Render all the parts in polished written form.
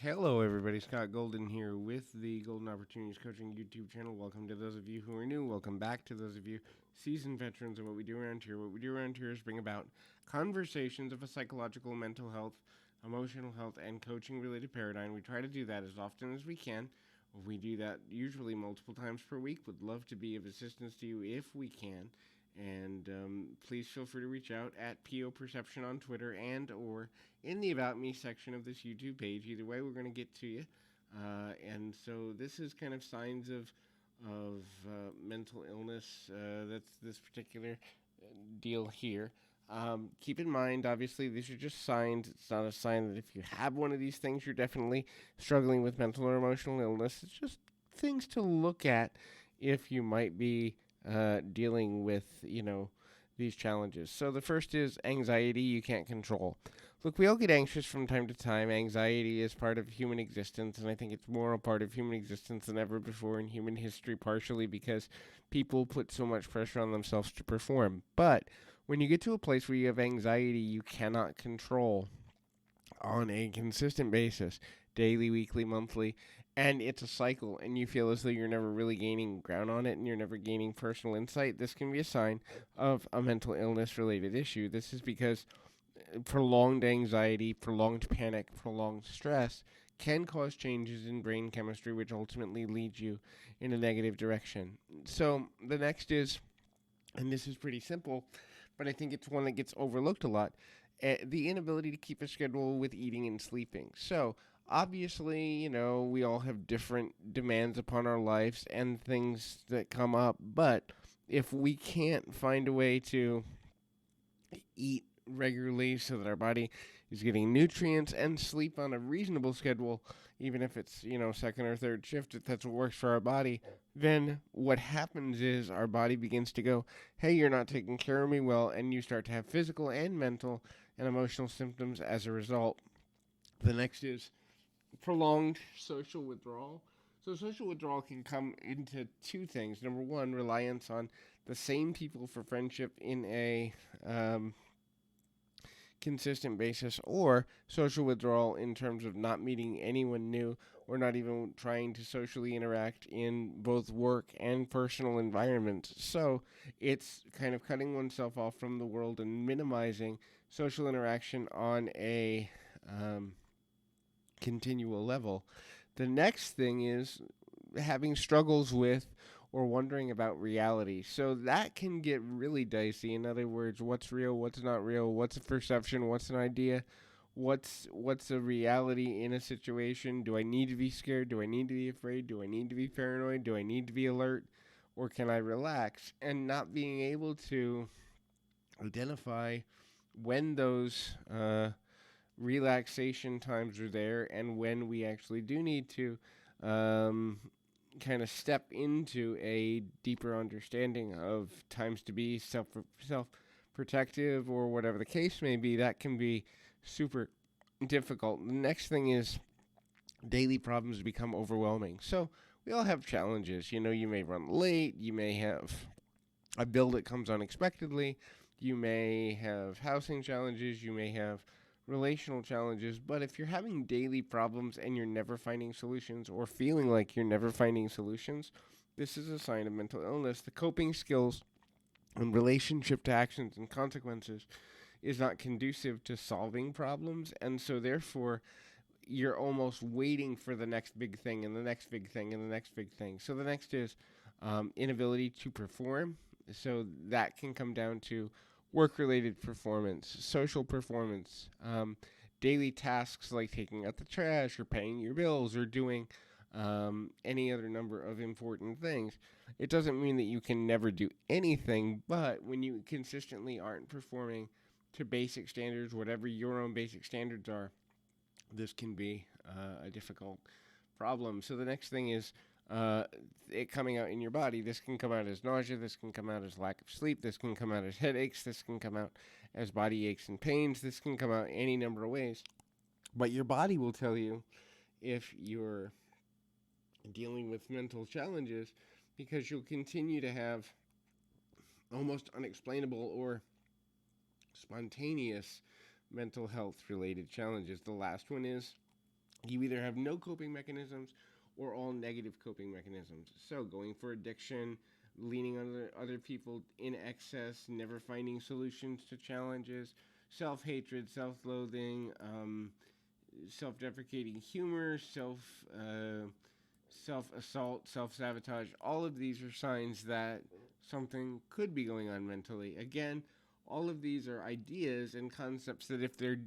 Hello, everybody. Scott Golden here with the Golden Opportunities Coaching YouTube channel. Welcome to those of you who are new. Welcome back to those of you seasoned veterans of what we do around here. What we do around here is bring about conversations of a psychological, mental health, emotional health, and coaching related paradigm. We try to do that as often as we can. We do that usually multiple times per week. Would love to be of assistance to you if we can. And please feel free to reach out at PO Perception on Twitter and or in the About Me section of this YouTube page. Either way, we're going to get to you. And so this is kind of signs of mental illness. That's this particular deal here. Keep in mind, obviously, these are just signs. It's not a sign that if you have one of these things, you're definitely struggling with mental or emotional illness. It's just things to look at if you might be dealing with, these challenges. So the first is anxiety you can't control. Look, we all get anxious from time to time. Anxiety is part of human existence, and I think it's more a part of human existence than ever before in human history, partially because people put so much pressure on themselves to perform. But when you get to a place where you have anxiety you cannot control on a consistent basis, daily, weekly, monthly, and it's a cycle, and you feel as though you're never really gaining ground on it and you're never gaining personal insight, this can be a sign of a mental illness related issue. This is because prolonged anxiety, prolonged panic, prolonged stress can cause changes in brain chemistry, which ultimately leads you in a negative direction. So the next is, and this is pretty simple, but I think it's one that gets overlooked a lot, the inability to keep a schedule with eating and sleeping. So obviously, we all have different demands upon our lives and things that come up, but if we can't find a way to eat regularly so that our body is getting nutrients and sleep on a reasonable schedule, even if it's, second or third shift, if that's what works for our body, then what happens is our body begins to go, hey, you're not taking care of me well, and you start to have physical and mental and emotional symptoms as a result. The next is prolonged social withdrawal. So social withdrawal can come into two things. Number one, reliance on the same people for friendship in a consistent basis, or social withdrawal in terms of not meeting anyone new or not even trying to socially interact in both work and personal environments. So it's kind of cutting oneself off from the world and minimizing social interaction on a continual level. The next thing is having struggles with or wondering about reality. So that can get really dicey. In other words, what's real, what's not real, what's a perception, what's an idea, what's a reality in a situation? Do I need to be scared? Do I need to be afraid? Do I need to be paranoid? Do I need to be alert? Or can I relax? And not being able to identify when those relaxation times are there and when we actually do need to kind of step into a deeper understanding of times to be self protective or whatever the case may be. That can be super difficult. The next thing is daily problems become overwhelming. So we all have challenges. You may run late, you may have a bill that comes unexpectedly, you may have housing challenges, you may have relational challenges, but if you're having daily problems and you're never finding solutions or feeling like you're never finding solutions, this is a sign of mental illness. The coping skills in relationship to actions and consequences is not conducive to solving problems, and so therefore you're almost waiting for the next big thing and the next big thing and the next big thing. So the next is inability to perform. So that can come down to work-related performance, social performance, daily tasks like taking out the trash or paying your bills or doing any other number of important things. It doesn't mean that you can never do anything, but when you consistently aren't performing to basic standards, whatever your own basic standards are, this can be a difficult problem. So the next thing is it coming out in your body. This can come out as nausea, this can come out as lack of sleep, this can come out as headaches, this can come out as body aches and pains, this can come out any number of ways. But your body will tell you if you're dealing with mental challenges because you'll continue to have almost unexplainable or spontaneous mental health related challenges. The last one is You either have no coping mechanisms or all negative coping mechanisms. So, going for addiction, leaning on other people in excess, never finding solutions to challenges, self hatred, self loathing, self deprecating humor, self assault, self sabotage. All of these are signs that something could be going on mentally. Again, all of these are ideas and concepts that, if they're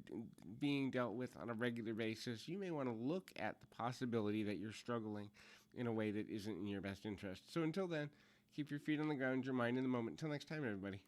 being dealt with on a regular basis, you may want to look at the possibility that you're struggling in a way that isn't in your best interest. So, until then, keep your feet on the ground, your mind in the moment. Until next time, everybody.